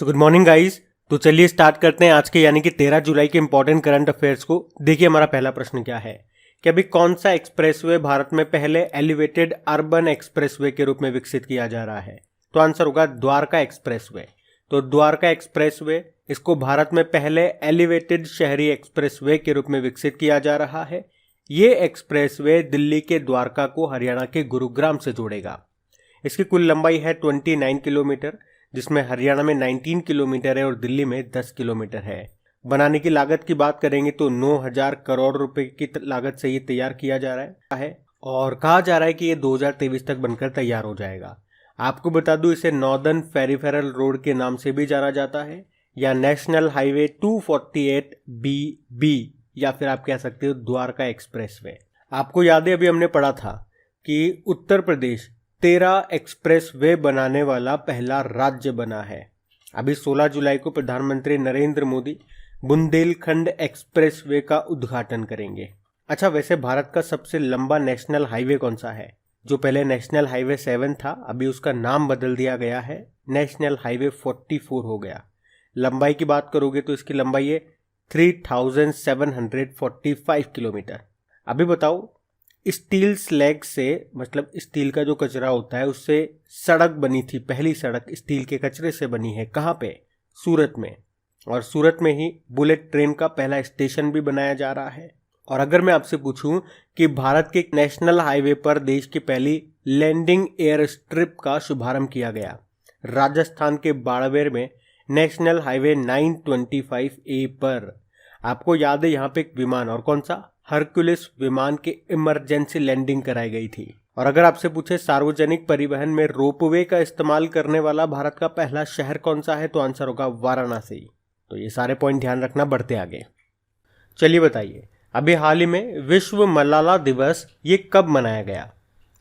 So good morning guys. तो चलिए start करते हैं आज के यानी कि 13 जुलाई के इंपॉर्टेंट करंट अफेयर्स को। देखिए हमारा पहला प्रश्न क्या है कि अभी कौन सा एक्सप्रेसवे भारत में पहले एलिवेटेड अर्बन एक्सप्रेसवे के रूप में विकसित किया जा रहा है। तो आंसर होगा द्वारका एक्सप्रेसवे। तो द्वारका एक्सप्रेसवे इसको भारत में पहले एलिवेटेड शहरी एक्सप्रेसवे के रूप में विकसित किया जा रहा है। ये एक्सप्रेसवे दिल्ली के द्वारका को हरियाणा के गुरुग्राम से जोड़ेगा। इसकी कुल लंबाई है 29 किलोमीटर, जिसमें हरियाणा में 19 किलोमीटर है और दिल्ली में 10 किलोमीटर है। बनाने की लागत की बात करेंगे तो 9,000 करोड़ रुपए की लागत से ये तैयार किया जा रहा है और कहा जा रहा है कि ये 2023 तक बनकर तैयार हो जाएगा। आपको बता दूं, इसे नॉर्दर्न पेरिफेरल रोड के नाम से भी जाना जाता है या नेशनल हाईवे 248 BB या फिर आप कह सकते हो द्वारका एक्सप्रेसवे। आपको याद है अभी हमने पढ़ा था कि उत्तर प्रदेश 13 एक्सप्रेस वे बनाने वाला पहला राज्य बना है। अभी 16 जुलाई को प्रधानमंत्री नरेंद्र मोदी बुंदेलखंड एक्सप्रेस वे का उद्घाटन करेंगे। अच्छा, वैसे भारत का सबसे लंबा नेशनल हाईवे कौन सा है? जो पहले नेशनल हाईवे 7 था, अभी उसका नाम बदल दिया गया है, नेशनल हाईवे 44 हो गया। लंबाई की बात करोगे तो इसकी लंबाई है 3745 किलोमीटर। अभी बताओ, स्टील स्लैग से, मतलब स्टील का जो कचरा होता है उससे सड़क बनी थी। पहली सड़क स्टील के कचरे से बनी है। कहाँ पे? सूरत में। और सूरत में ही बुलेट ट्रेन का पहला स्टेशन भी बनाया जा रहा है। और अगर मैं आपसे पूछूं कि भारत के नेशनल हाईवे पर देश की पहली लैंडिंग एयर स्ट्रिप का शुभारंभ किया गया, राजस्थान के बाड़मेर में नेशनल हाईवे 925A पर। आपको याद है यहाँ पे एक विमान, और कौन सा? हरक्यूलिस विमान की इमरजेंसी लैंडिंग कराई गई थी। और अगर आपसे पूछे सार्वजनिक परिवहन में रोपवे का इस्तेमाल करने वाला भारत का पहला शहर कौन सा है, तो आंसर होगा वाराणसी। तो ये सारे पॉइंट ध्यान रखना। बढ़ते आगे। चलिए बताइए, अभी हाल ही में विश्व मलाला दिवस ये कब मनाया गया?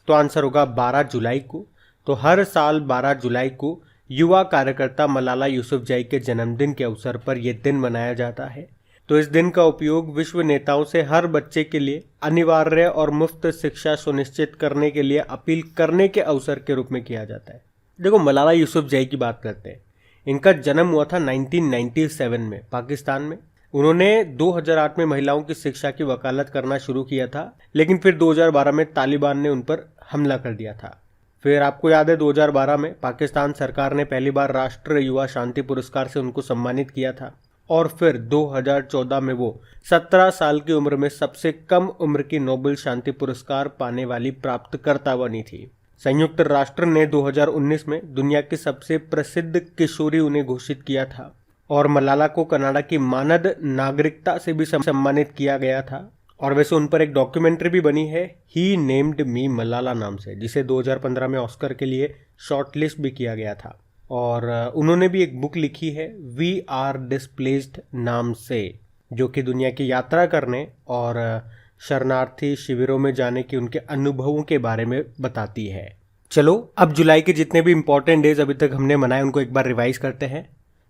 तो आंसर होगा 12 जुलाई को। तो हर साल 12 जुलाई को युवा कार्यकर्ता मलाला यूसुफजई के जन्मदिन के अवसर पर यह दिन मनाया जाता है। तो इस दिन का उपयोग विश्व नेताओं से हर बच्चे के लिए अनिवार्य और मुफ्त शिक्षा सुनिश्चित करने के लिए अपील करने के अवसर के रूप में किया जाता है। देखो, मलाला यूसुफजई की बात करते हैं। इनका जन्म हुआ था 1997 में पाकिस्तान में। उन्होंने 2008 में महिलाओं की शिक्षा की वकालत करना शुरू किया था, लेकिन फिर 2012 में तालिबान ने उन पर हमला कर दिया था। फिर आपको याद है 2012 में पाकिस्तान सरकार ने पहली बार राष्ट्रीय युवा शांति पुरस्कार से उनको सम्मानित किया था। और फिर 2014 में वो 17 साल की उम्र में सबसे कम उम्र की नोबेल शांति पुरस्कार पाने वाली प्राप्तकर्ता बनी थी। संयुक्त राष्ट्र ने 2019 में दुनिया की सबसे प्रसिद्ध किशोरी उन्हें घोषित किया था। और मलाला को कनाडा की मानद नागरिकता से भी सम्मानित किया गया था। और वैसे उन पर एक डॉक्यूमेंट्री भी बनी है, ही नेम्ड मी मलाला नाम से, जिसे 2015 में ऑस्कर के लिए शॉर्टलिस्ट भी किया गया था। और उन्होंने भी एक बुक लिखी है वी आर डिस्प्लेस्ड नाम से, जो कि दुनिया की यात्रा करने और शरणार्थी शिविरों में जाने के उनके अनुभवों के बारे में बताती है। चलो, अब जुलाई के जितने भी इंपॉर्टेंट डेज अभी तक हमने मनाए उनको एक बार रिवाइज करते हैं।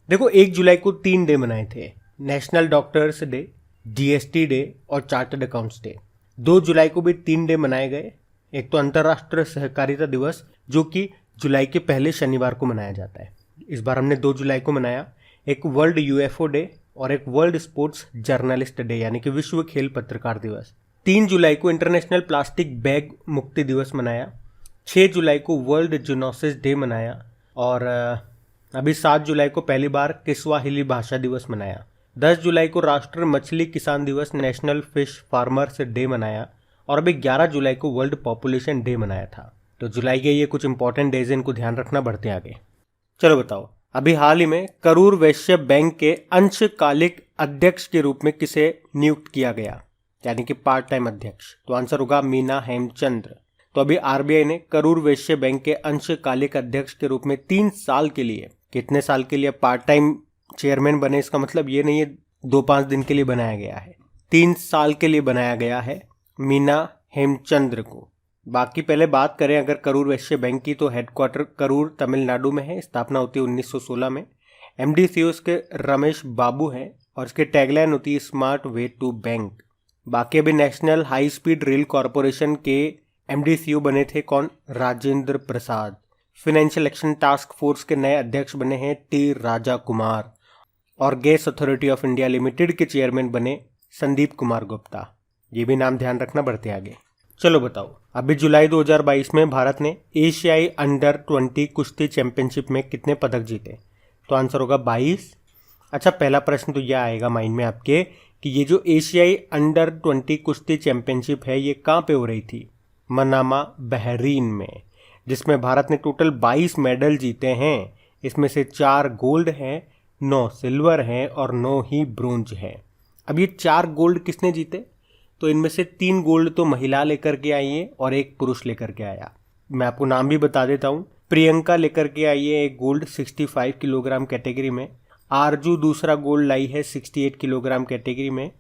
देखो, 1 जुलाई को 3 डे मनाए थे, national doctors day, GST day और चार्टर्ड अकाउंट्स डे। 2 जुलाई को भी 3 डे मनाए गए। एक तो अंतर्राष्ट्रीय सहकारिता दिवस, जो कि जुलाई के पहले शनिवार को मनाया जाता है। इस बार हमने 2 जुलाई को मनाया। एक वर्ल्ड UFO डे और एक वर्ल्ड स्पोर्ट्स जर्नलिस्ट डे, यानी कि विश्व खेल पत्रकार दिवस। 3 जुलाई को इंटरनेशनल प्लास्टिक बैग मुक्ति दिवस मनाया। 6 जुलाई को वर्ल्ड जूनोसिस डे मनाया। और अभी 7 जुलाई को पहली बार किस्वाहिली भाषा दिवस मनाया। 10 जुलाई को राष्ट्रीय मछली किसान दिवस, नेशनल फिश फार्मर्स डे मनाया। और अभी 11 जुलाई को वर्ल्ड पॉपुलेशन डे मनाया था। तो जुलाई के ये कुछ इंपॉर्टेंट डेज, इनको ध्यान रखना। बढ़ते आगे। चलो बताओ, अभी हाल ही में करूर वैश्य बैंक के अंशकालिक अध्यक्ष के रूप में किसे नियुक्त किया गया, यानी कि पार्ट टाइम अध्यक्ष? तो आंसर होगा मीना हेमचंद्र। तो अभी RBI ने करूर वैश्य बैंक के अंशकालिक अध्यक्ष के रूप में 3 साल के लिए, कितने साल के लिए पार्ट टाइम चेयरमैन बने, इसका मतलब ये नहीं है 2-5 दिन के लिए बनाया गया है, 3 साल के लिए बनाया गया है मीना हेमचंद्र को। बाकी पहले बात करें अगर करूर वैश्य बैंक की, तो हेडक्वार्टर करूर तमिलनाडु में है। स्थापना होती है 1916 में। MD CEO इसके रमेश बाबू हैं और इसके टैगलाइन होती है स्मार्ट वे टू बैंक। बाकी अभी national high speed rail corporation के MD CEO बने थे कौन? Rajendra Prasad. Financial action task force के नए अध्यक्ष बने हैं टी राजा कुमार। और gas authority of India limited के चेयरमैन बने संदीप कुमार गुप्ता। ये भी नाम ध्यान रखना, बढ़ते आगे। चलो बताओ, अभी जुलाई 2022 में भारत ने एशियाई अंडर 20 कुश्ती चैंपियनशिप में कितने पदक जीते? तो आंसर होगा 22। अच्छा, पहला प्रश्न तो यह आएगा माइंड में आपके कि ये जो एशियाई अंडर 20 कुश्ती चैंपियनशिप है ये कहाँ पे हो रही थी? मनामा, बहरीन में, जिसमें भारत ने टोटल 22 मेडल जीते हैं। इसमें से 4 गोल्ड हैं, 9 सिल्वर हैं और 9 ही ब्रोंज हैं। अब ये 4 गोल्ड किसने जीते? तो इनमें से 3 गोल्ड तो महिला लेकर के आई है और 1 पुरुष लेकर के आया। मैं आपको नाम भी बता देता हूँ। प्रियंका लेकर के आई है 1 गोल्ड 65 किलोग्राम कैटेगरी में। आरजू दूसरा गोल्ड लाई है 68 किलोग्राम कैटेगरी में।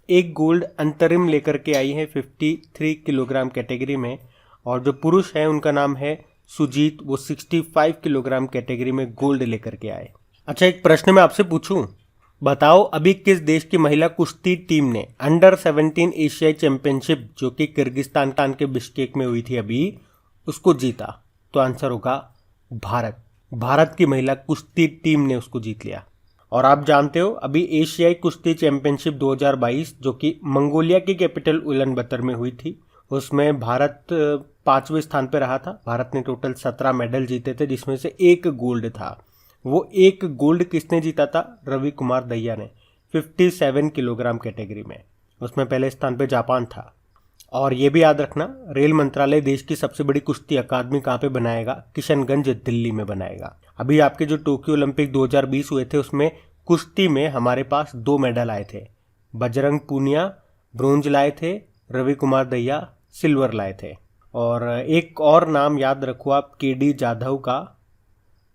1 गोल्ड अंतरिम लेकर के आई है 53 किलोग्राम कैटेगरी में। और जो पुरुष है उनका नाम है सुजीत, वो 65 किलोग्राम कैटेगरी में गोल्ड लेकर के आए। अच्छा, एक प्रश्न मैं आपसे पूछूं, बताओ अभी किस देश की महिला कुश्ती टीम ने अंडर 17 एशियाई चैंपियनशिप जो कि किर्गिस्तान के बिश्केक में हुई थी अभी, उसको जीता? तो आंसर होगा भारत। भारत की महिला कुश्ती टीम ने उसको जीत लिया। और आप जानते हो अभी एशियाई कुश्ती चैंपियनशिप 2022 जो कि मंगोलिया की कैपिटल उलानबतर में हुई थी, उसमें भारत 5वें स्थान पर रहा था। भारत ने टोटल 17 मेडल जीते थे, जिसमें से 1 गोल्ड था। वो 1 गोल्ड किसने जीता था? रवि कुमार दहिया ने 57 किलोग्राम कैटेगरी में। उसमें पहले स्थान पे जापान था। और ये भी याद रखना, रेल मंत्रालय देश की सबसे बड़ी कुश्ती अकादमी कहाँ पे बनाएगा? किशनगंज, दिल्ली में बनाएगा। अभी आपके जो टोक्यो ओलंपिक 2020 हुए थे उसमें कुश्ती में हमारे पास 2 मेडल आए थे। बजरंग पूनिया ब्रोंज लाए थे, रवि कुमार दहिया सिल्वर लाए थे। और एक और नाम याद रखो आप, केडी जाधव का।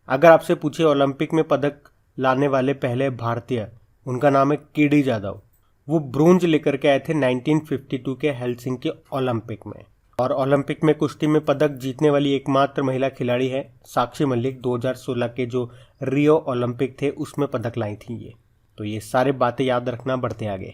अगर आपसे पूछे ओलंपिक में पदक लाने वाले पहले भारतीय, उनका नाम है केडी जाधव। वो ब्रोंज लेकर के आए थे 1952 के हेलसिंकी ओलंपिक में। और ओलंपिक में कुश्ती में पदक जीतने वाली एकमात्र महिला खिलाड़ी है साक्षी मलिक। 2016 के जो रियो ओलंपिक थे उसमें पदक लाई थी ये। तो ये सारे बातें याद रखना, बढ़ते आगे।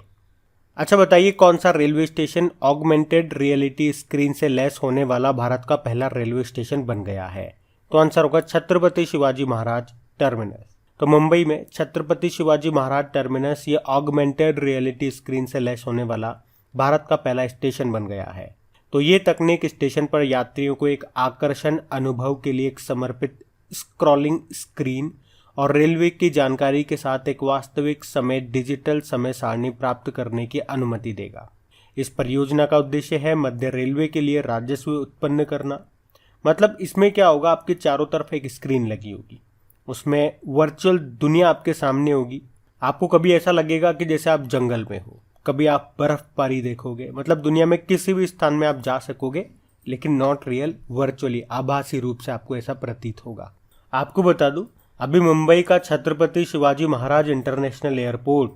अच्छा बताइए, कौन सा railway station augmented reality screen से लैस होने वाला भारत का पहला रेलवे स्टेशन बन गया है? तो आंसर होगा छत्रपति शिवाजी महाराज टर्मिनस। तो मुंबई में छत्रपति शिवाजी महाराज टर्मिनस ये ऑगमेंटेड रियलिटी स्क्रीन से लैस होने वाला भारत का पहला स्टेशन बन गया है। तो ये तकनीक स्टेशन पर यात्रियों को एक आकर्षण अनुभव के लिए एक समर्पित स्क्रॉलिंग स्क्रीन और रेलवे की जानकारी के साथ एक वास्तविक समय डिजिटल समय सारणी प्राप्त करने की अनुमति देगा। इस परियोजना का उद्देश्य है मध्य रेलवे के लिए राजस्व उत्पन्न करना। मतलब इसमें क्या होगा, आपके चारों तरफ एक स्क्रीन लगी होगी, उसमें वर्चुअल दुनिया आपके सामने होगी। आपको कभी ऐसा लगेगा कि जैसे आप जंगल में हो, कभी आप बर्फबारी देखोगे, मतलब दुनिया में किसी भी स्थान में आप जा सकोगे, लेकिन नॉट रियल, वर्चुअली आभासी रूप से आपको ऐसा प्रतीत होगा। आपको बता दूं, अभी मुंबई का छत्रपति शिवाजी महाराज इंटरनेशनल एयरपोर्ट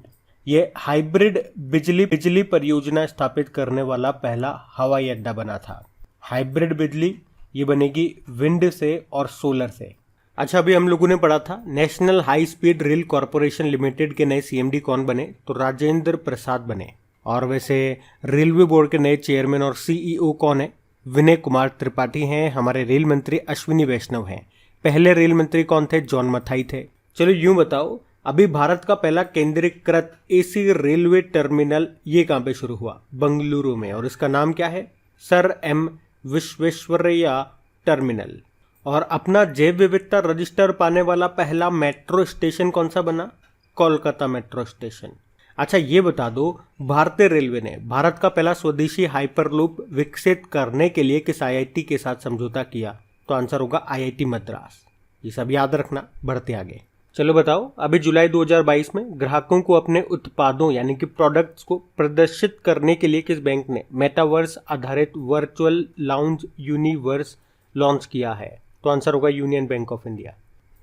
ये हाइब्रिड बिजली परियोजना स्थापित करने वाला पहला हवाई अड्डा बना था। हाइब्रिड बिजली ये बनेगी विंड से और सोलर से। अच्छा, अभी हम लोगों ने पढ़ा था national high speed rail corporation limited के नए सीएमडी कौन बने? तो राजेंद्र प्रसाद बने। और वैसे रेलवे बोर्ड के नए चेयरमैन और सीईओ कौन है? विनय कुमार त्रिपाठी हैं। हमारे रेल मंत्री अश्विनी वैष्णव हैं। पहले रेल मंत्री कौन थे? जॉन मथाई थे। चलो यूं बताओ, अभी भारत का पहला केंद्रीकृत एसी रेलवे टर्मिनल ये कहाँ पे शुरू हुआ? बंगलुरु में। और इसका नाम क्या है? Sir M Visvesvaraya terminal. और अपना जैव विविधता रजिस्टर पाने वाला पहला मेट्रो स्टेशन कौन सा बना? Kolkata metro station. अच्छा ये बता दो, भारतीय रेलवे ने भारत का पहला स्वदेशी हाइपरलूप विकसित करने के लिए किस आईआईटी के साथ समझौता किया? तो आंसर होगा आईआईटी मद्रास। ये सब याद रखना, बढ़ते आगे। चलो बताओ, अभी जुलाई 2022 में ग्राहकों को अपने उत्पादों यानी कि प्रोडक्ट्स को प्रदर्शित करने के लिए किस बैंक ने मेटावर्स आधारित वर्चुअल लाउंज यूनिवर्स लॉन्च किया है? तो आंसर होगा यूनियन बैंक ऑफ इंडिया।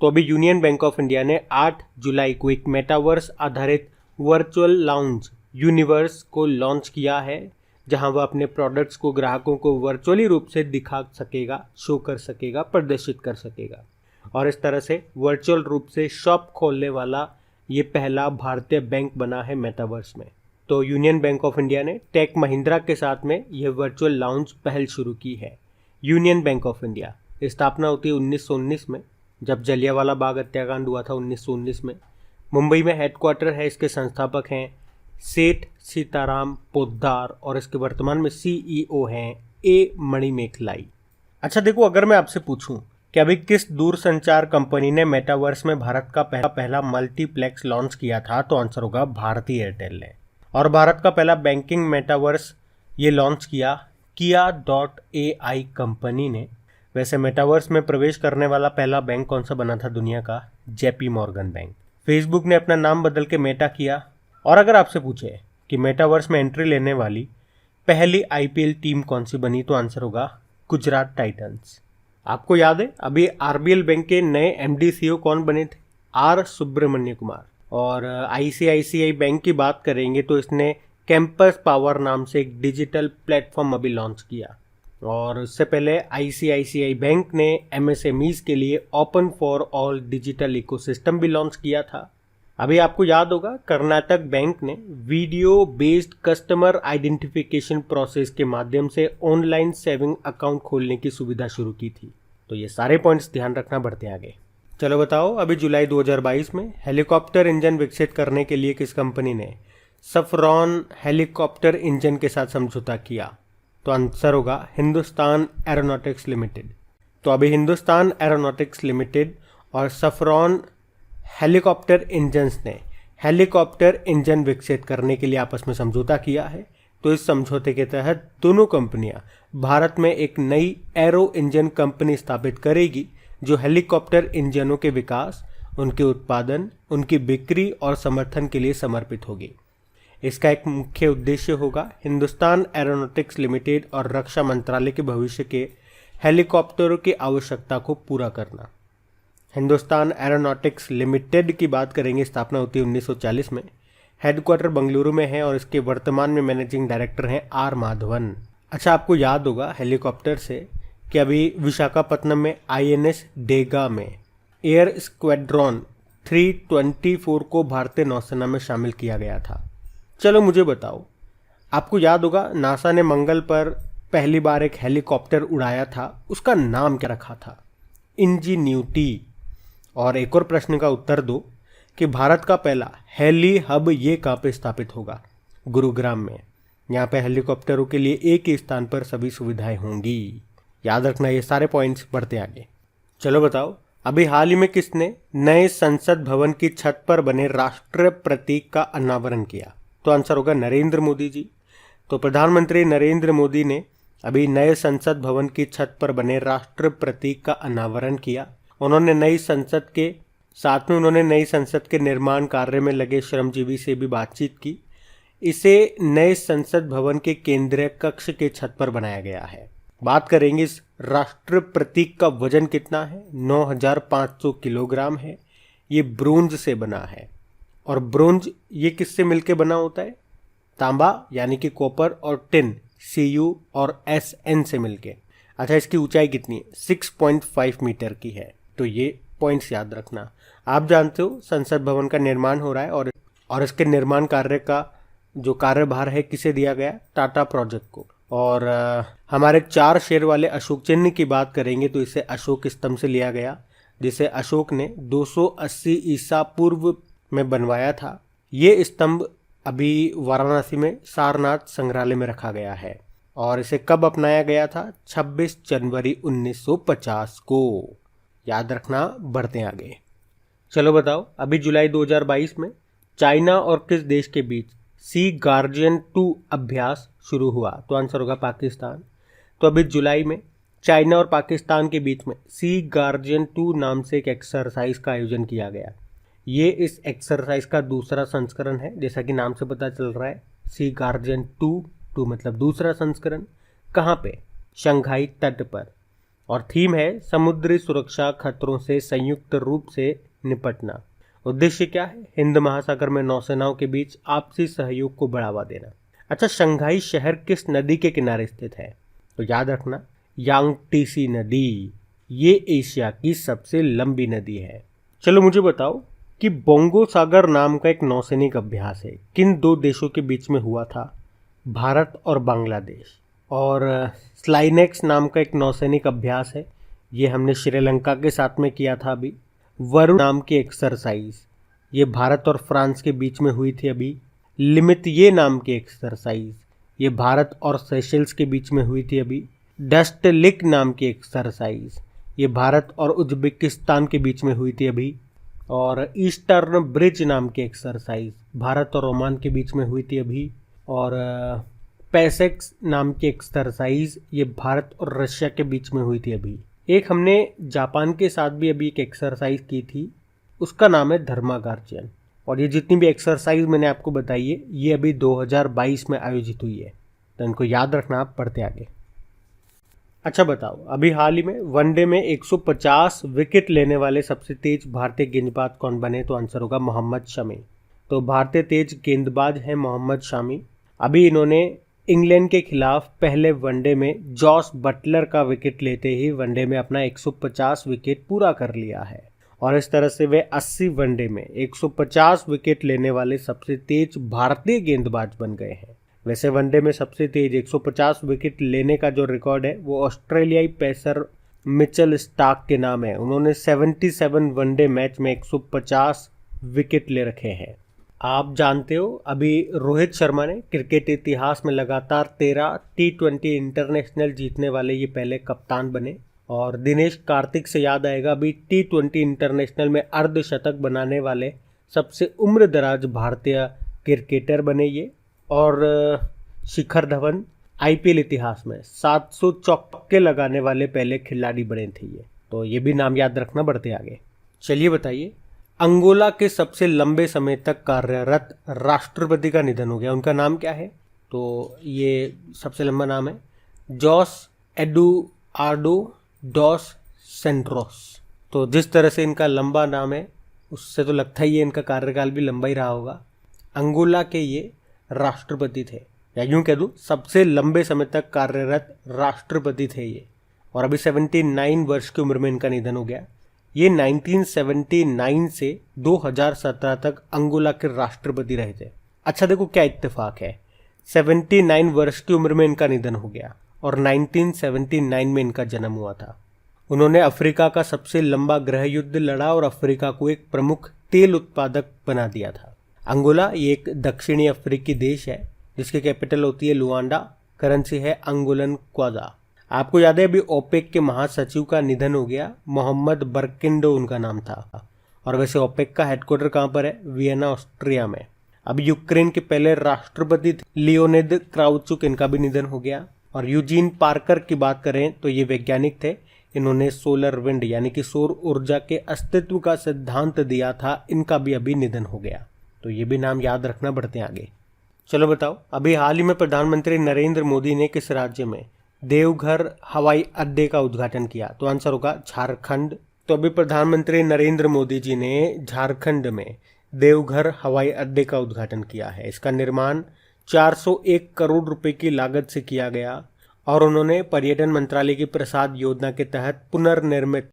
तो अभी यूनियन बैंक ऑफ इंडिया ने 8 जुलाई को एक मेटावर्स आधारित वर्चुअल लाउंज यूनिवर्स को लॉन्च किया है, जहां वह अपने प्रोडक्ट्स को ग्राहकों को वर्चुअली रूप से दिखा सकेगा, शो कर सकेगा, प्रदर्शित कर सकेगा। और इस तरह से वर्चुअल रूप से शॉप खोलने वाला ये पहला भारतीय बैंक बना है मेटावर्स में। तो यूनियन बैंक ऑफ इंडिया ने टेक महिंद्रा के साथ में यह वर्चुअल लाउंज पहल शुरू की है। यूनियन बैंक ऑफ इंडिया स्थापना होती है 1919 में, जब जलियांवाला बाग हत्याकांड हुआ था 1919 में। मुंबई में हेडक्वार्टर है। इसके संस्थापक हैं सेठ सीताराम पोद्दार और इसके वर्तमान में CEO हैं ए मणिमेखलाई। अच्छा देखो, अगर मैं आपसे पूछूं कि अभी किस दूरसंचार कंपनी ने मेटावर्स में भारत का पहला मल्टीप्लेक्स लॉन्च किया था, तो आंसर होगा भारती एयरटेल ने। और भारत का पहला बैंकिंग मेटावर्स ये लॉन्च किया Kia.ai कंपनी ने। वैसे मेटावर्स में प्रवेश करने वाला पहला बैंक कौन सा बना था दुनिया का? JP Morgan bank. फेसबुक ने अपना नाम बदल के मेटा किया। और अगर आपसे पूछे कि मेटावर्स में एंट्री लेने वाली पहली IPL टीम कौन सी बनी, तो आंसर होगा गुजरात टाइटंस। आपको याद है अभी RBL बैंक के नए MD CEO कौन बने थे? R सुब्रमण्य कुमार। और ICICI बैंक की बात करेंगे तो इसने कैंपस पावर नाम से एक डिजिटल प्लेटफॉर्म अभी लॉन्च किया। और उससे पहले ICICI बैंक ने MSMEs के लिए open for all digital ecosystem भी लॉन्च किया था। अभी आपको याद होगा कर्नाटक बैंक ने video based customer identification process के माध्यम से ऑनलाइन सेविंग अकाउंट खोलने की सुविधा शुरू की थी। तो ये सारे पॉइंट्स ध्यान रखना, बढ़ते आगे। चलो बताओ, अभी जुलाई 2022 में हेलीकॉप्टर इंजन विकसित करने के लिए किस कंपनी ने सफरॉन हेलीकॉप्टर इंजन के साथ समझौता किया? तो आंसर होगा हिंदुस्तान एरोनॉटिक्स लिमिटेड। तो अभी हिंदुस्तान एरोनॉटिक्स लिमिटेड और सफरॉन हेलीकॉप्टर इंजन्स ने हेलीकॉप्टर इंजन विकसित करने के लिए आपस में समझौता किया है। तो इस समझौते के तहत दोनों कंपनियां भारत में एक नई एरो इंजन कंपनी स्थापित करेगी, जो हेलीकॉप्टर इंजनों के विकास, उनके उत्पादन, उनकी बिक्री और समर्थन के लिए समर्पित होगी। इसका एक मुख्य उद्देश्य होगा हिंदुस्तान एरोनॉटिक्स लिमिटेड और रक्षा मंत्रालय के भविष्य के हेलीकॉप्टरों की आवश्यकता को पूरा करना। हिंदुस्तान एरोनॉटिक्स लिमिटेड की बात करेंगे, स्थापना होती है 1940 में। हेडक्वार्टर बेंगलुरु में है और इसके वर्तमान में मैनेजिंग डायरेक्टर हैं R माधवन। अच्छा, आपको याद होगा हेलीकॉप्टर से कि अभी विशाखापत्तनम में INS डेगा में एयर स्क्वाड्रॉन 324 को भारतीय नौसेना में शामिल किया गया था। चलो मुझे बताओ, आपको याद होगा नासा ने मंगल पर पहली बार एक हेलीकॉप्टर उड़ाया था, उसका नाम क्या रखा था? इंजीन्यूटी। और एक और प्रश्न का उत्तर दो कि भारत का पहला हेली हब ये कहाँ पे स्थापित होगा? गुरुग्राम में। यहाँ पे हेलीकॉप्टरों के लिए एक ही स्थान पर सभी सुविधाएं होंगी। याद रखना ये सारे पॉइंट्स, बढ़ते आगे। चलो बताओ, अभी हाल ही में किसने नए संसद भवन की छत पर बने राष्ट्र प्रतीक का अनावरण किया? तो आंसर होगा नरेंद्र मोदी जी। तो प्रधानमंत्री नरेंद्र मोदी ने अभी नए संसद भवन की छत पर बने राष्ट्र प्रतीक का अनावरण किया। उन्होंने नई संसद के निर्माण कार्य में लगे श्रमजीवी से भी बातचीत की। इसे नए संसद भवन के केंद्रीय कक्ष के छत पर बनाया गया है। बात करेंगे इस राष्ट्र प्रतीक का वजन कितना है? 9500 किलोग्राम है। ये ब्रोंज से बना है। और ब्रोंज ये किससे मिलके बना होता है? तांबा यानी कि कॉपर और टिन Cu और Sn से मिलके। अच्छा, इसकी ऊंचाई कितनी है? 6.5 मीटर की है। तो ये पॉइंट्स याद रखना। आप जानते हो संसद भवन का निर्माण हो रहा है और इसके निर्माण कार्य का जो कार्यभार है किसे दिया गया? टाटा प्रोजेक्ट को। और हमारे 4 शेर वाले अशोक चिन्ह की बात करेंगे तो इसे अशोक स्तंभ से लिया गया, जिसे अशोक ने 280 ईसा पूर्व में बनवाया था। ये स्तंभ अभी वाराणसी में सारनाथ संग्रहालय में रखा गया है। और इसे कब अपनाया गया था? 26 जनवरी 1950 को। याद रखना, बढ़ते आगे। चलो बताओ, अभी जुलाई 2022 में चाइना और किस देश के बीच सी गार्जियन 2 अभ्यास शुरू हुआ? तो आंसर होगा पाकिस्तान। तो अभी जुलाई में चाइना और पाकिस्तान के बीच में सी गार्जियन 2 नाम से एक एक्सरसाइज का आयोजन किया गया। ये इस एक्सरसाइज का दूसरा संस्करण है, जैसा कि नाम से पता चल रहा है। सी गार्जियन 2 मतलब दूसरा संस्करण। कहाँ पे? शंघाई तट पर। और थीम है समुद्री सुरक्षा खतरों से संयुक्त रूप से निपटना। उद्देश्य क्या है? हिंद महासागर में नौसेनाओं के बीच आपसी सहयोग को बढ़ावा देना। अच्छा, शंघाई शहर किस नदी के किनारे स्थित है? तो याद रखना, यांगटीसी नदी। ये एशिया की सबसे लंबी नदी है। चलो मुझे बताओ कि बोंगो सागर नाम का एक नौसैनिक अभ्यास है, किन 2 देशों के बीच में हुआ था? भारत और बांग्लादेश। और स्लाइनेक्स नाम का एक नौसैनिक अभ्यास है, ये हमने श्रीलंका के साथ में किया था अभी। वरुण नाम की एक्सरसाइज, ये भारत और फ्रांस के बीच में हुई थी अभी। लिमिट ये नाम की एक्सरसाइज, ये भारत और सेशल्स के बीच में हुई थी अभी। डस्ट लिक नाम की एक्सरसाइज, ये भारत और उज्बेकिस्तान के बीच में हुई थी अभी। और ईस्टर्न ब्रिज नाम की एक्सरसाइज भारत और ओमान के बीच में हुई थी अभी। और पैसेक्स नाम की एक्सरसाइज, ये भारत और रशिया के बीच में हुई थी अभी। एक हमने जापान के साथ भी अभी एक एक्सरसाइज की थी, उसका नाम है धर्मागार्जियन। और ये जितनी भी एक्सरसाइज मैंने आपको बताई है ये अभी 2022 में आयोजित हुई है, तो इनको याद रखना। आप पढ़ते आगे। अच्छा बताओ, अभी हाल ही में वनडे में 150 विकेट लेने वाले सबसे तेज भारतीय गेंदबाज कौन बने? तो आंसर होगा मोहम्मद शमी। तो भारतीय तेज गेंदबाज हैं मोहम्मद शमी। अभी इन्होंने इंग्लैंड के खिलाफ पहले वनडे में जॉस बटलर का विकेट लेते ही वनडे में अपना 150 विकेट पूरा कर लिया है। और इस तरह से वे 80 वनडे में 150 विकेट लेने वाले सबसे तेज भारतीय गेंदबाज बन गए हैं। वैसे वनडे में सबसे तेज 150 विकेट लेने का जो रिकॉर्ड है वो ऑस्ट्रेलियाई पेसर मिचेल स्टार्क के नाम है। उन्होंने 77 वनडे मैच में 150 विकेट ले रखे हैं। आप जानते हो अभी रोहित शर्मा ने क्रिकेट इतिहास में लगातार 13 T20 इंटरनेशनल जीतने वाले ये पहले कप्तान बने। और दिनेश कार्तिक से याद आएगा, अभी T20 इंटरनेशनल में अर्धशतक बनाने वाले सबसे उम्रदराज भारतीय क्रिकेटर बने ये। और शिखर धवन IPL इतिहास में 700 चौके लगाने वाले पहले खिलाड़ी बने थे ये। तो ये भी नाम याद रखना। बढ़ते आगे। चलिए बताइए, अंगोला के सबसे लंबे समय तक कार्यरत राष्ट्रपति का निधन हो गया, उनका नाम क्या है? तो ये सबसे लंबा नाम है जोस एडुआर्डो डॉस सेंट्रोस। तो जिस तरह से इनका लंबा नाम है उससे तो लगता ही है इनका कार्यकाल भी लंबा ही रहा होगा। अंगोला के ये राष्ट्रपति थे, या यूं कह दूं सबसे लंबे समय तक कार्यरत राष्ट्रपति थे ये। और अभी 79 वर्ष की उम्र में इनका निधन हो गया। ये 1979 से 2017 तक अंगोला के राष्ट्रपति रहे थे। अच्छा देखो क्या इत्तेफाक है, 79 वर्ष की उम्र में इनका निधन हो गया और 1979 में इनका जन्म हुआ था। उन्होंने अफ्रीका का सबसे लंबा गृह युद्ध लड़ा और अफ्रीका को एक प्रमुख तेल उत्पादक बना दिया था। अंगोला ये एक दक्षिणी अफ्रीकी देश है जिसकी कैपिटल होती है लुआंडा, करेंसी है अंगोलन क्वाजा। आपको याद है अभी ओपेक के महासचिव का निधन हो गया, मोहम्मद बर्किंडो उनका नाम था। और वैसे ओपेक का हेडक्वार्टर कहाँ पर है? वियना ऑस्ट्रिया में। अब यूक्रेन के पहले राष्ट्रपति लियोनिद क्राउचुक, इनका भी निधन हो गया। और यूजीन पार्कर की बात करें तो ये वैज्ञानिक थे, इन्होंने सोलर विंड यानी कि सौर ऊर्जा के अस्तित्व का सिद्धांत दिया था, इनका भी अभी निधन हो गया। तो ये भी नाम याद रखना। बढ़ते हैं आगे। चलो बताओ, अभी हाल ही में प्रधानमंत्री नरेंद्र मोदी ने किस राज्य में देवघर हवाई अड्डे का उद्घाटन किया? तो आंसर होगा झारखंड। तो अभी प्रधानमंत्री नरेंद्र मोदी जी ने झारखंड में देवघर हवाई अड्डे का उद्घाटन किया है। इसका निर्माण 401 करोड़ रुपए की लागत से किया गया। और उन्होंने पर्यटन मंत्रालय की प्रसाद योजना के तहत पुनर्निर्मित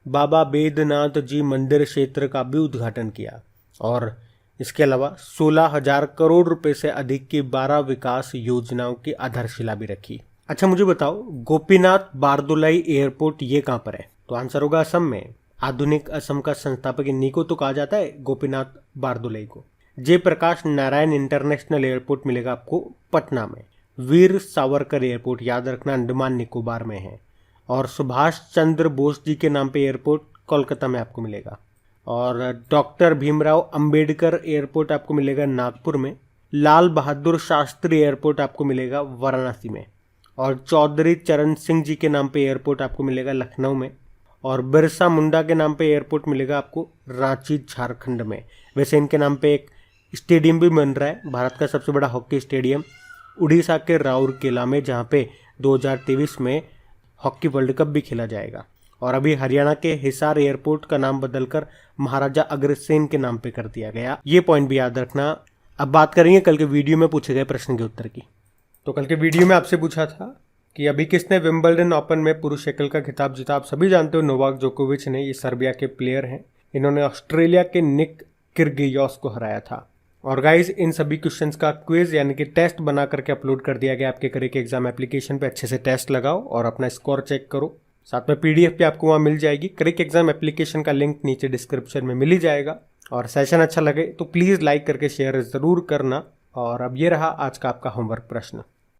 बाबा बैद्यनाथ जी मंदिर क्षेत्र का भी उद्घाटन किया। और इसके अलावा 16,000 करोड़ रुपए से अधिक की 12 विकास योजनाओं की आधारशिला भी रखी। अच्छा मुझे बताओ, गोपीनाथ बारदोलाई एयरपोर्ट ये कहाँ पर है? तो आंसर होगा असम में। आधुनिक असम का संस्थापक इन्हीं को तो कहा जाता है, गोपीनाथ बारदोलाई को। जयप्रकाश नारायण इंटरनेशनल एयरपोर्ट मिलेगा आपको पटना में। वीर सावरकर एयरपोर्ट याद रखना अंडमान निकोबार में है। और सुभाष चंद्र बोस जी के नाम पे एयरपोर्ट कोलकाता में आपको मिलेगा। और डॉक्टर भीमराव अंबेडकर एयरपोर्ट आपको मिलेगा नागपुर में। लाल बहादुर शास्त्री एयरपोर्ट आपको मिलेगा वाराणसी में। और चौधरी चरण सिंह जी के नाम पे एयरपोर्ट आपको मिलेगा लखनऊ में। और बिरसा मुंडा के नाम पे एयरपोर्ट मिलेगा आपको रांची झारखंड में। वैसे इनके नाम पे एक स्टेडियम भी बन रहा है, भारत का सबसे बड़ा हॉकी स्टेडियम उड़ीसा के राउरकेला में, जहाँ पे 2023 में हॉकी वर्ल्ड कप भी खेला जाएगा। और अभी हरियाणा के हिसार एयरपोर्ट का नाम बदलकर महाराजा अग्रसेन के नाम पे कर दिया गया। ये पॉइंट भी याद रखना। अब बात करेंगे कल के वीडियो में पूछे गए प्रश्न के उत्तर की। तो कल के वीडियो में आपसे पूछा था कि अभी किसने विंबलडन ओपन में पुरुष एकल का खिताब जीता? आप सभी जानते हो नोवाक जोकोविच ने, ये सर्बिया के प्लेयर हैं। इन्होंने ऑस्ट्रेलिया के निक किर्गियोस को हराया था। और गाइज इन सभी क्वेश्चंस का क्विज यानी कि टेस्ट बना करके अपलोड कर दिया गया आपके करे के एग्जाम एप्लीकेशन पे। अच्छे से टेस्ट लगाओ और अपना स्कोर चेक करो। साथ में PDF भी आपको वहाँ मिल जाएगी। क्रिक एग्जाम एप्लीकेशन का लिंक नीचे डिस्क्रिप्शन में मिल ही जाएगा। और सेशन अच्छा लगे तो प्लीज़ लाइक करके शेयर ज़रूर करना। और अब ये रहा आज का आपका होमवर्क प्रश्न।